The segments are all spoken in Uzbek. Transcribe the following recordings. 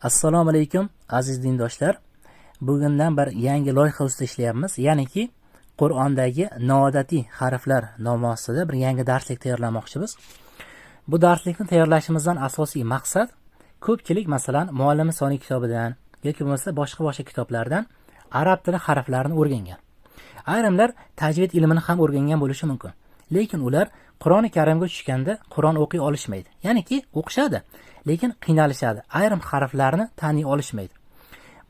Assalomu alaykum aziz dindoshlar. Bugundan bir yangi loyiha ustida ishlayapmiz. Ya'niki Qur'ondagi noodatiy harflar nomi ostida bir yangi darslik tayyorlamoqchimiz. Bu darslikni tayyorlashimizdan asosiy maqsad ko'pchilik masalan Muallimi soniy kitobidan yoki bo'lmasa boshqa kitoblardan arab tili harflarini o'rgangan. Ayrimlar tajvid ilmini ham o'rgangan bo'lishi mumkin. Lekin ular Qur'oni Karimga tushganda Qur'on o'qiy olishmaydi. Ya'niki o'qishadi, lekin qiynalishadi. Ayrim harflarni taniy olishmaydi.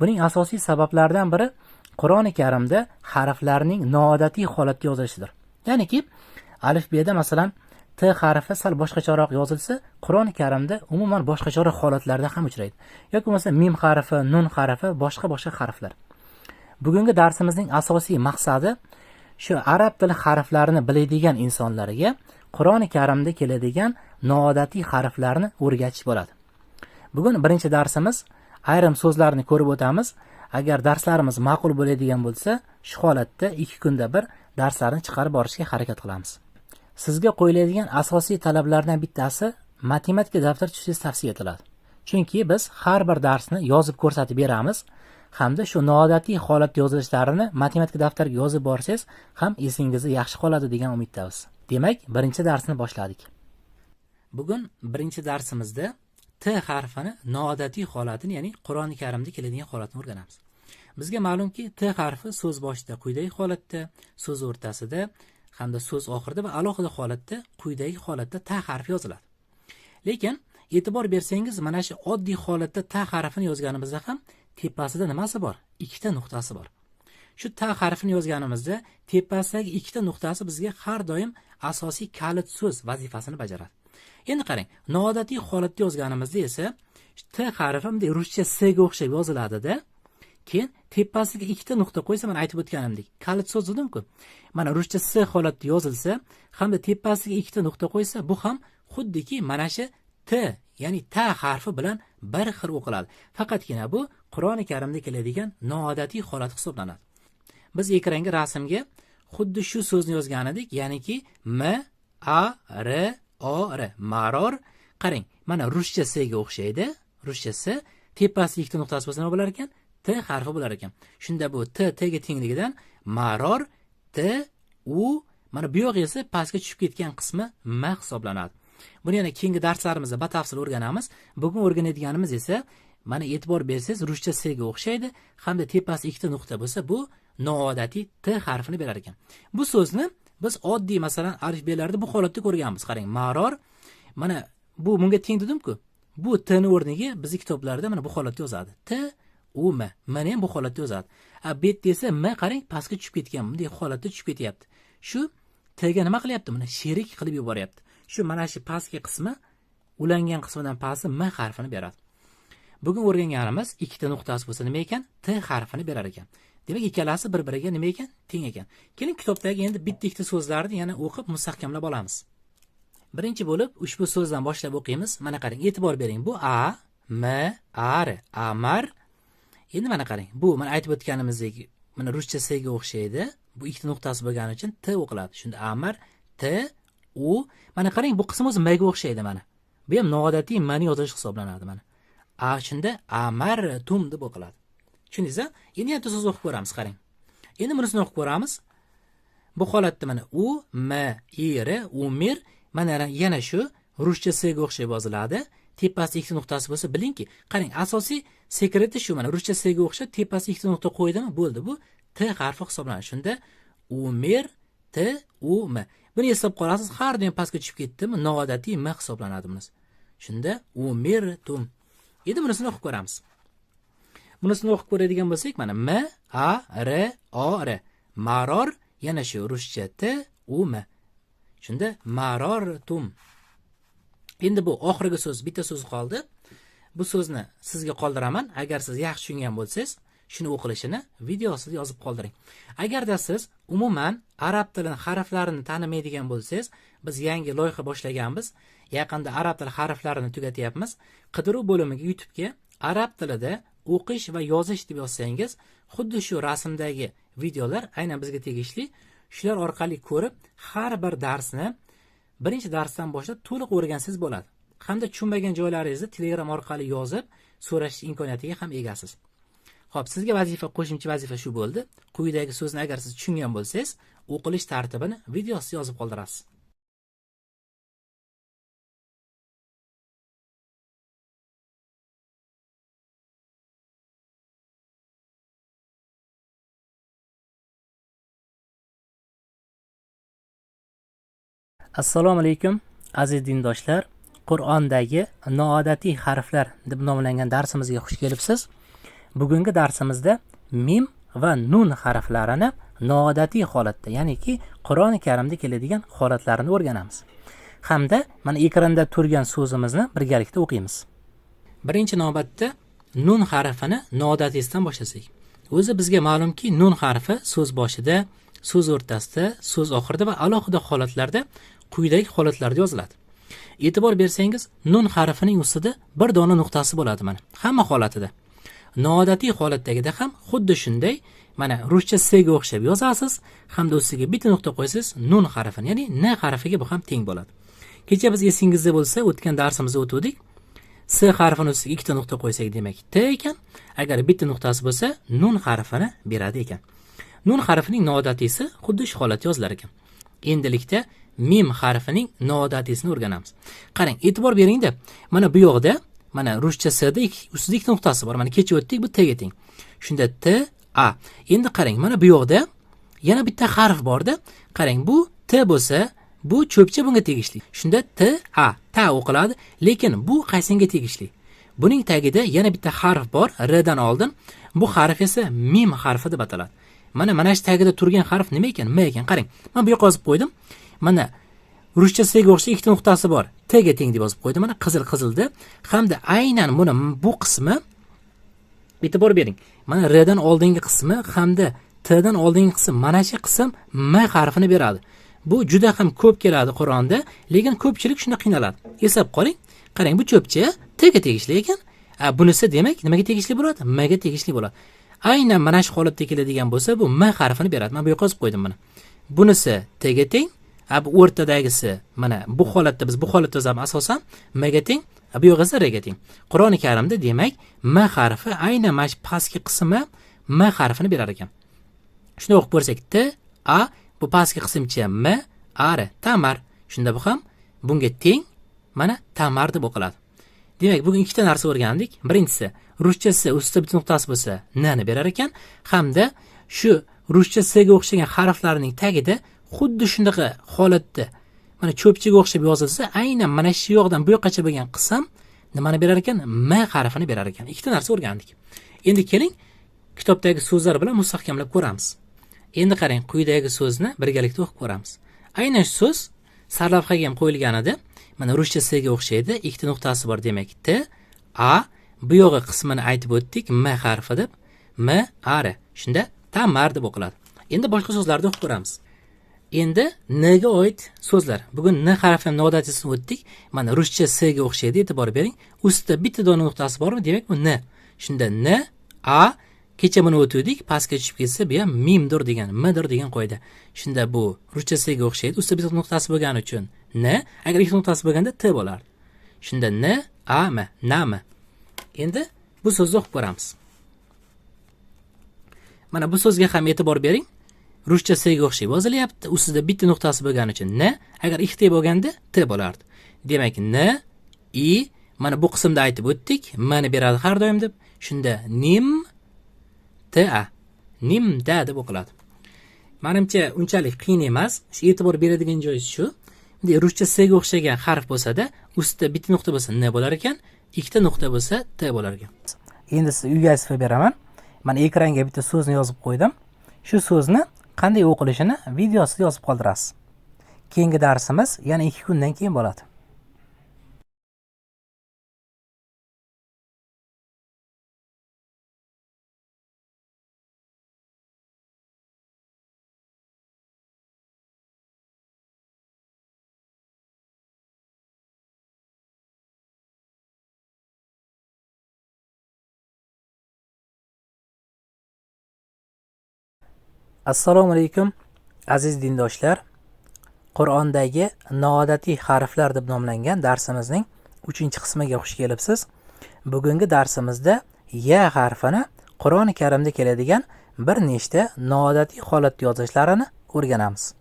Buning asosiy sabablaridan biri Qur'oni Karimda harflarning noodatiy holatda yozilishidir. Ya'niki alifbeda masalan T harfi sal boshqacharoq yozilsa, Qur'oni Karimda umuman boshqacharoq holatlarda ham uchraydi. Yoki bo'lmasa mim harfi, nun harfi, boshqa harflar. Bugungi darsimizning asosiy maqsadi shu arab tili harflarini biladigan insonlarga Qur'oni Karimda keladigan noodatiy harflarni o'rgatish bo'ladi. Bugun birinchi darsimiz ayrim so'zlarni ko'rib o'tamiz. Agar darslarimiz ma'qul bo'ladigan bo'lsa, shu holatda 2 kunda bir darslarni chiqarib borishga harakat qilamiz. Sizga qo'yiladigan asosiy talablardan bittasi matematika daftar tutishingiz tavsiya etiladi. Chunki biz har bir darsni yozib ko'rsatib beramiz. Hamda shu noodatiy holatda yozilishlarini matematika daftarga yozib borsangiz ham esingizda yaxshi qoladi degan umiddamiz. Demak, birinchi darsni boshladik. Bugun birinchi darsimizda T harfini noodatiy holatini, ya'ni Qur'oni Karimda keladigan holatni o'rganamiz. Bizga ma'lumki, T harfi so'z boshida quyidagi holatda, so'z o'rtasida hamda so'z oxirida va alohida holatda quyidagi holatda T harfi yoziladi. Lekin e'tibor bersangiz, mana shu oddiy holatda T harfini yozganimizda ham tepasida nimasi bor? Ikkita nuqtasi bor. Shu T harfini yozganimizda tepasidagi ikkita nuqtasi bizga har doim asosiy kalit so'z vazifasini bajaradi. Endi qarang, noodatiy holatda yozganimizda esa T harfi bunday ruscha S ga o'xshab yoziladi-da. Keyin tepasiga ikkita nuqta qo'ysa, mana aytib o'tganimdek, kalit so'z dedim-ku. Mana ruscha S holatda yozilsa, hamda tepasiga ikkita nuqta qo'ysa, bu ham xuddiki mana shu T, ya'ni T harfi bilan bir xil o'qiladi. Faqatgina bu Qur'oni Karimda keladigan noodatiy holat hisoblanadi. Biz ekranga rasmga xuddi shu so'zni yozgan edik, ya'niki M A R O R, maror. Qarang, mana ruscha S ga o'xshaydi. Ruscha S tepasiga ikkita nuqtasi bo'lsa nima bo'lar ekan? T harfi bo'lar ekan. Shunda bu T ga tengligidan maror T U, mana bu yoq esa pastga tushib ketgan qismi M hisoblanadi. Buni yana keyingi darslarimizda batafsil o'rganamiz. Bugun o'rganadiganimiz esa mana e'tibor bersangiz ruscha S ga o'xshaydi, hamda tepasi ikkita nuqta bo'lsa, bu noodatiy T harfini berar ekan. Bu so'zni biz oddiy masalan alifbelarda bu holatda ko'rganmiz. Qarang, maror, mana bu bunga teng dedim-ku. Bu T ni o'rniga bizning kitoblarda mana bu holatda yozadi. T U M. Mana ham bu holatda yozadi. Bet desa M, qarang, pastga tushib ketgan, bunday holatda tushib ketyapti. Shu T ga nima qilyapti? Mana sherik qilib yuboryapti. Shu mana shu pastki qismi ulangan qismidan pasti M harfini beradi. Bugun o'rganganimiz ikkita nuqtasi bo'lsa nima ekan? T harfini berar ekan. Demak, ikkalasi bir-biriga nima ekan? Teng ekan. Keling, kitobdagi endi bitta-ikkita so'zlarni yana o'qib mustahkamlab olamiz. Birinchi bo'lib ushbu so'zdan boshlab o'qiymiz. Mana qarang, e'tibor bering. Bu A, M, A R, amar. Endi mana qarang, bu mana aytib o'tganimizdek, mana ruscha S ga o'xshaydi. Bu ikkita nuqtasi bo'lgani uchun T o'qiladi. Shunda amar, T U, mana qarang, bu qism o'zi M ga o'xshaydi mana. Bu ham noodatiy M ni yozish hisoblanadi mana. A shunda amar tum deb o'qiladi. Tushundingizmi? Endi yana so'z o'qib ko'ramiz, qarang. Endi bunisini o'qib ko'ramiz. Bu holatda mana U, M, I, R, umir, mana yana shu ruscha S ga o'xshab yoziladi. Tepasida ikkita nuqtasi bo'lsa, bilingki, qarang, asosiy sekreti shu, mana ruscha S ga o'xshab tepasiga ikkita nuqta qo'ydimi, bo'ldi. Bu T harfi hisoblanadi. Shunda umir, T, U, M. Buni eslab qolasiz, har doim pastga tushib ketdimi, noodatiy M hisoblanadi bunisi. Shunda umir tum. Endi bunisini o'qib ko'ramiz. Bunisini o'qib ko'radigan bo'lsak, mana M A R O R, maror, yana shu ruscha T U M. Shunda maror tum. Endi bu oxirgi so'z, bitta so'z qoldi. Bu so'zni sizga qoldiraman. Agar siz yaxshi tushungan bo'lsangiz, shuni o'qilishini videosida yozib qoldiring. Agarda siz umuman arab tilining harflarini tanimaydigan bo'lsangiz, biz yangi loyiha boshlaganmiz. Yaqinda arab tili harflarini tugatyapmiz. Qidiruv bo'limiga YouTube'ga arab tilida o'qish va yozish deb yozsangiz, xuddi shu rasmdagi videolar aynan bizga tegishli. Shular orqali ko'rib, har bir darsni birinchi darsdan boshlab to'liq o'rgansangiz bo'ladi. Hamda tushunmagan joylaringizni Telegram orqali yozib, so'rash imkoniyatiga ham egasiz. Xo'p, sizga vazifa, qo'shimcha vazifa shu bo'ldi. Quyidagi so'zni agar siz tushungan bo'lsangiz, o'qilish tartibini videosida yozib qoldirasiz. Assalomu alaykum aziz dindoshlar. Qur'ondagi noodatiy harflar deb nomlangan darsimizga xush kelibsiz. Bugungi darsimizda mim va nun harflarini noodatiy holatda, ya'niki Qur'oni Karimda keladigan holatlarini o'rganamiz. Hamda mana ekranda turgan so'zimizni birgalikda o'qiymiz. Birinchi navbatda nun harfini noodatiysdan boshlasak. O'zi bizga ma'lumki, nun harfi so'z boshida, so'z o'rtasida, so'z oxirida va alohida holatlarda quyidagi holatlarda yoziladi. E'tibor bersangiz, nun harfining ustida bir dona nuqtasi bo'ladi mana. Hamma holatida. Noodatiy holatdagida ham xuddi shunday, mana ruscha S ga o'xshab yozasiz, hamda ustiga bitta nuqta qo'ysiz, nun harfini, ya'ni N harfiga bu ham teng bo'ladi. Kecha biz esingizda bo'lsa, o'tgan darsimizda o'tdik. S harfini ustiga ikkita nuqta qo'ysak, demak T ekan. Agar bitta nuqtasi bo'lsa, nun harfini beradi ekan. Nun harfining noodatiisi xuddi shu holatda yozilar ekan. Endilikda mim harfining noodatiysini o'rganamiz. Qarang, e'tibor bering-da. Mana bu yoqda, mana ruscha S da ustida ikkita nuqtasi bor. Mana kecha o'tdik, bu T ga teng. Shunda T, A. Endi qarang, mana bu yoqda yana bitta harf bor-da. Qarang, bu T bo'lsa, bu cho'pcha bunga tegishli. Shunda T, A, ta o'qiladi, lekin bu qaysinga tegishli? Buning tagida yana bitta harf bor, R dan oldin. Bu harf esa mim harfi deb ataladi. Mana shu tagida turgan harf nima ekan? M ekan. Qarang, men bu yoqqa yozib qo'ydim. Mana ruscha S ga o'xshash ikkita nuqtasi bor. T ga teng deb yozib qo'ydim. Mana qizil-qizilda. Hamda aynan buni bu qismi, e'tibor bering. Mana R dan oldingi qismi hamda T dan oldingi qism, mana shu qism M harfini beradi. Bu juda ham ko'p keladi Qur'onda, lekin ko'pchilik shunda qiynaladi. Hisob qoling. Qarang, bu cho'pcha T ga tegishli ekan. Bunisi demak nimaga tegishli bo'ladi? M ga tegishli bo'ladi. Aynan mana shu holatda keladigan bo'lsa, bu M harfini beradi. Men bu yoqqa yozib qo'ydim buni. Bunisi T ga teng, bu o'rtadagisi mana bu holatda biz bu holatda yozamiz asosan M ga teng, bu yoq esa R ga teng. Qur'oni Karimda demak M harfi aynan mana shu pastki qismi M harfini berar ekan. Shuni o'qib ko'rsak, T, A, bu pastki qismcha M, A, R, tamar. Shunda bu ham bunga teng, mana tamar deb o'qiladi. Demak, bugun ikkita narsa o'rgandik. Birinchisi, ruscha S ustida bitta nuqtasi bo'lsa, N ni berar ekan, hamda shu ruscha S ga o'xshagan harflarning tagida xuddi shunaqa holatda mana cho'pchaga o'xshab yozilsa, aynan mana shu yoqdan bu yoqqacha bo'lgan qism nimani berar ekan? M harfini berar ekan. Ikkita narsa o'rgandik. Endi keling, kitobdagi so'zlar bilan mustahkamlab ko'ramiz. Endi qarang, quyidagi so'zni birgalikda o'qib ko'ramiz. Aynan shu so'z sarlavhaga ham qo'yilganida, mana ruscha S ga o'xshaydi, ikkita nuqtasi bor, demak T, A, bu yog'i qismini aytib o'tdik, M harfi deb, M, A, R. Shunda tamar deb o'qiladi. Endi boshqa so'zlarni o'qib ko'ramiz. Endi N ga oid so'zlar. Bugun N harfining noodatiysini o'tdik. Mana ruscha S ga o'xshaydi, e'tibor bering. Ustida bitta dona nuqtasi bormi? Demak bu N. Shunda N, A, kecha buni o'tdik, pastga tushib ketsa, bu ham mimdir degan, mdir degan qoida. Shunda bu ruscha S ga o'xshaydi, ustida bitta nuqtasi bo'lgani uchun N, agar ikkita nuqtasi bo'lganda T bo'lardi. Shunda N, A, M, nam. Endi bu so'zni o'qib ko'ramiz. Mana bu so'zga ham e'tibor bering. Ruscha S ga o'xshab yozilyapti, ustida bitta nuqtasi bo'lgani uchun N, agar ikkita bo'lganda T bo'lardi. Demak N, I, mana bu qismda aytib o'tdik, M ni beradi har doim deb. Shunda nim, T, A, nimda deb o'qiladi. Menimcha unchalik qiyin emas. Shu e'tibor beradigan joyi shu. Endi ruscha S ga o'xshagan harf bo'lsa-da, ustida bitta nuqta bo'lsa N bo'lar ekan, ikkita nuqta bo'lsa T bo'lar ekan. Endi siz uyga aytib beraman. Men ekranga bitta so'zni yozib qo'ydim. Shu so'zni qanday o'qilishini videosida yozib qoldirasiz. Keyingi darsimiz yana 2 kundan keyin bo'ladi. Assalomu alaykum aziz dindoshlar. Qur'ondagi noodatiy harflar deb nomlangan darsimizning 3-qismiga xush kelibsiz. Bugungi darsimizda ya harfini Qur'oni Karimda keladigan bir nechta noodatiy holat yozishlarini o'rganamiz.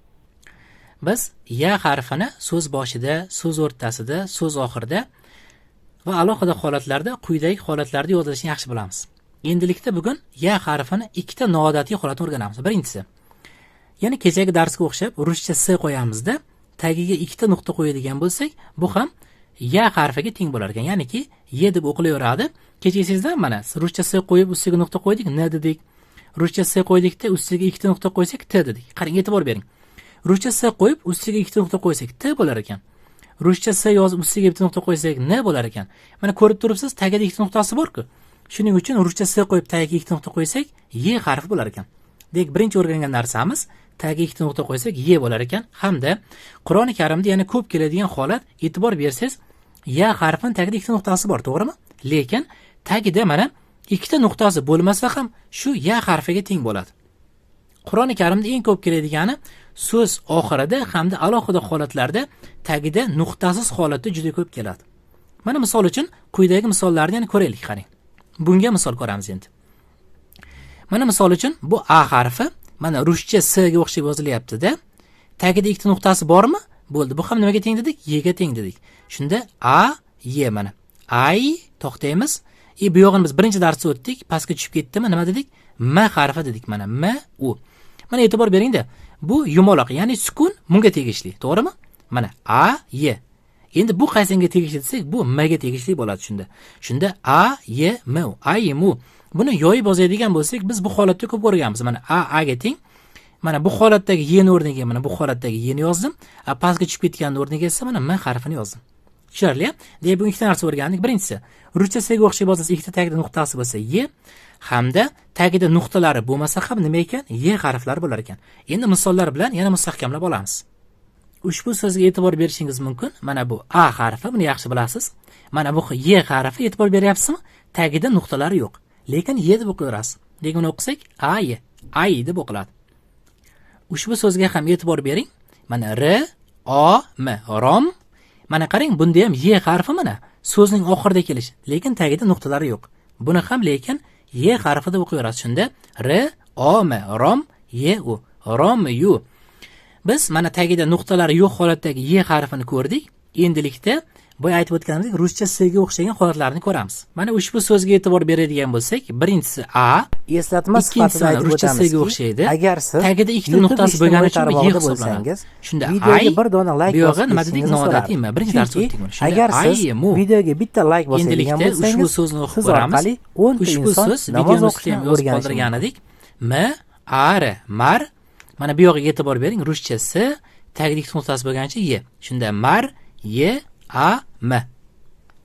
Biz ya harfini so'z boshida, so'z o'rtasida, so'z oxirida va alohida holatlarda quyidagi holatlarda yozilishini yaxshi bilamiz. Endilikda bugun ya harfini ikkita noodatiy holatni o'rganamiz. Birinchisi, ya'ni kechagi darsga o'xshab ruscha s qo'yamizda, tagiga ikkita nuqta qo'yadigan bo'lsak, bu ham ya harfiga teng bo'lar ekan. Ya'niki ye deb o'qilaveradi. Kechasizda mana ruscha s qo'yib ustiga nuqta qo'ydik, n dedik. Ruscha s qo'ydikda ustiga ikkita nuqta qo'ysak t dedik. Qarang, e'tibor bering. Ruscha s qo'yib ustiga ikkita nuqta qo'ysak t bo'lar ekan. Ruscha s yozib ustiga bitta nuqta qo'ysak n bo'lar ekan. Mana ko'rib turibsiz, tagida ikkita nuqtasi bor-ku. Shuning uchun ruscha s qo'yib tagiga ikkita nuqta qo'ysak ye harfi bo'lar ekan. Demak, birinchi o'rgangan narsamiz tagiga ikkita nuqta qo'ysak ye bo'lar ekan. Hamda Qur'oni Karimda yana ko'p keladigan holat, e'tibor bersangiz, ya harfining tagida ikkita nuqtasi bor, to'g'rimi? Lekin tagida mana ikkita nuqtasi bo'lmasa ham shu ya harfiga teng bo'ladi. Qur'oni Karimda eng ko'p keladigani so'z oxirida hamda alohida holatlarda tagida nuqtasiz holatda juda ko'p keladi. Mana misol uchun quyidagi misollarni yana ko'raylik, qarang. Bunga misol ko'ramiz endi. Mana misol uchun bu a harfi mana ruscha s ga o'xshab yozilyapti-da. Tagida ikkita nuqtasi bormi? Bo'ldi. Bu ham nimaga teng dedik? Y ga teng dedik. Shunda a, y mana. Ay, to'xtaymiz. Bu yog'ini biz birinchi darsda o'tdik. Pastga tushib ketdimi? Nima dedik? M harfi dedik mana. M, u. Mana e'tibor bering-da. Bu yumaloq, ya'ni sukun bunga tegishli, to'g'rimi? Mana a, y. Endi bu qaysiga tegishli desak, bu m ga tegishli bo'ladi shunda. Shunda a, y, m, ay, mu. Buni yoyib yozadigan bo'lsak, biz bu holatda ko'p ko'rganmiz. Mana a ga teng. Mana bu holatdagi y ni o'rniga mana bu holatdagi y ni yozdim. Pastga tushib ketgan o'rniga esa mana m harfini yozdim. Tushunarli? Demak, bu ikkita narsa o'rgandik. Birinchisi, ruscha s ga o'xshab yozilsa, ikkita tagida nuqtasi bo'lsa y, hamda tagida nuqtalari bo'lmasa ham nima ekan? Y harflari bo'lar ekan. Endi misollar bilan yana mustahkamlab olamiz. Ushbu so'zga e'tibor berishingiz mumkin. Mana bu a harfi, buni yaxshi bilasiz. Mana bu y harfi, e'tibor beryapsizmi? Tagida nuqtalari yo'q. Lekin y deb o'qiyverasiz. Lekin uni o'qisak ay deb o'qiladi. Ushbu so'zga ham e'tibor bering. Mana r, o, m, rom. Mana qarang, bunda ham y harfi mana so'zning oxirida kelish, lekin tagida nuqtalari yo'q. Buni ham lekin y harfi deb o'qiyverasiz. Shunda r, o, m, rom, y, u, rom, yu. Biz mana tagida nuqtalari yo'q holatdagi y harfini ko'rdik. Endilikda boya aytib o'tganimizdek, ruscha s ga o'xshagan holatlarni ko'ramiz. Mana ushbu so'zga e'tibor beradigan bo'lsak, birinchisi a, eslatma sifatida aytib ruscha s ga o'xshaydi. Agar siz tagida ikkita nuqtasi bo'lgani uchun y hisoblanadi. Shunda videoga bir dona like bossangiz, nima dedik, noodatiy. Birinchi darsda o'tdik buni. Agar siz videoga bitta like bosadigan bo'lsangiz, ushbu so'zni o'qib ko'ramiz. Ushbu so'z videomizda ham yozib qoldirgan edik. M, a, r, mar. Mana bu yoqqa e'tibor bering, ruscha s, tagida ikkita nuqtasi bo'lganicha y. Shunda mar, y, a, m.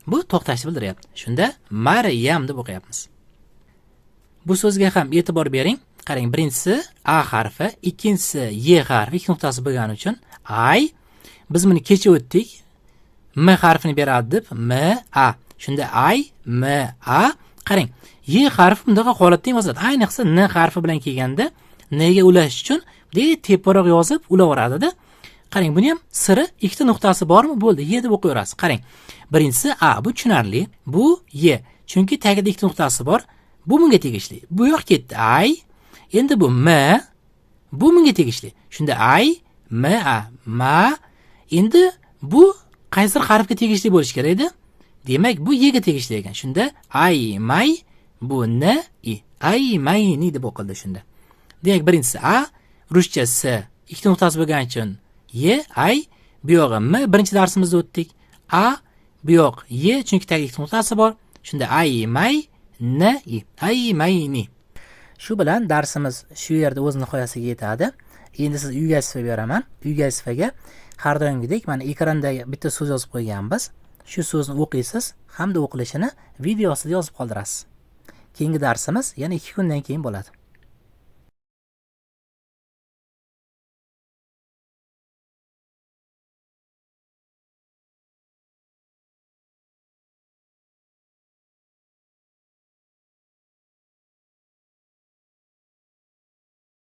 Bu to'xtashni bildiryapti. Shunda Maryam deb o'qiyapmiz. Bu so'zga ham e'tibor bering. Qarang, birinchisi a harfi, ikkinchisi y harfi, ikki nuqtasi bo'lgani uchun ay. Biz buni kecha o'tdik. M harfini beradi deb m, a. Shunda ay, m, a. Qarang, y harfi bundaqa holatda yoziladi. Ayniqsa n harfi bilan kelganda n ga ulash uchun teparoq yozib ulaveradi-da. Qarang, buni ham siri ikkita nuqtasi bormi? Bo'ldi, y deb o'qiyverasiz. Qarang. Birinchisi a, bu tushunarli. Bu y. Chunki tagida ikkita nuqtasi bor. Bu bunga tegishli. Bu yoq ketdi. Ay. Endi bu m. Bu bunga tegishli. Shunda ay, m, a, ma. Endi bu qaysi harfga tegishli bo'lishi kerak edi? Demak, bu y ga tegishli ekan. Shunda ay, may. Bu n, i. Ay, may, ni deb o'qildi shunda. Demak, birinchisi a, ruscha s, ikkita nuqtasi bo'lgani uchun y, ay, bu yog'i m, birinchi darsimizda o'tdik. A, bu yoq y, chunki tagida ikkita nuqtasi bor. Shunda ay, may, n, i. Ay, may, ni. Shu bilan darsimiz shu yerda o'z nihoyasiga yetadi. Endi siz uyga vazifa beraman. Uyga vazifaga har doimgidek mana ekranda bitta so'z yozib qo'yganmiz. Shu so'zni o'qiysiz hamda o'qilishini video ostida yozib qoldirasiz. Keyingi darsimiz yana 2 kundan keyin bo'ladi.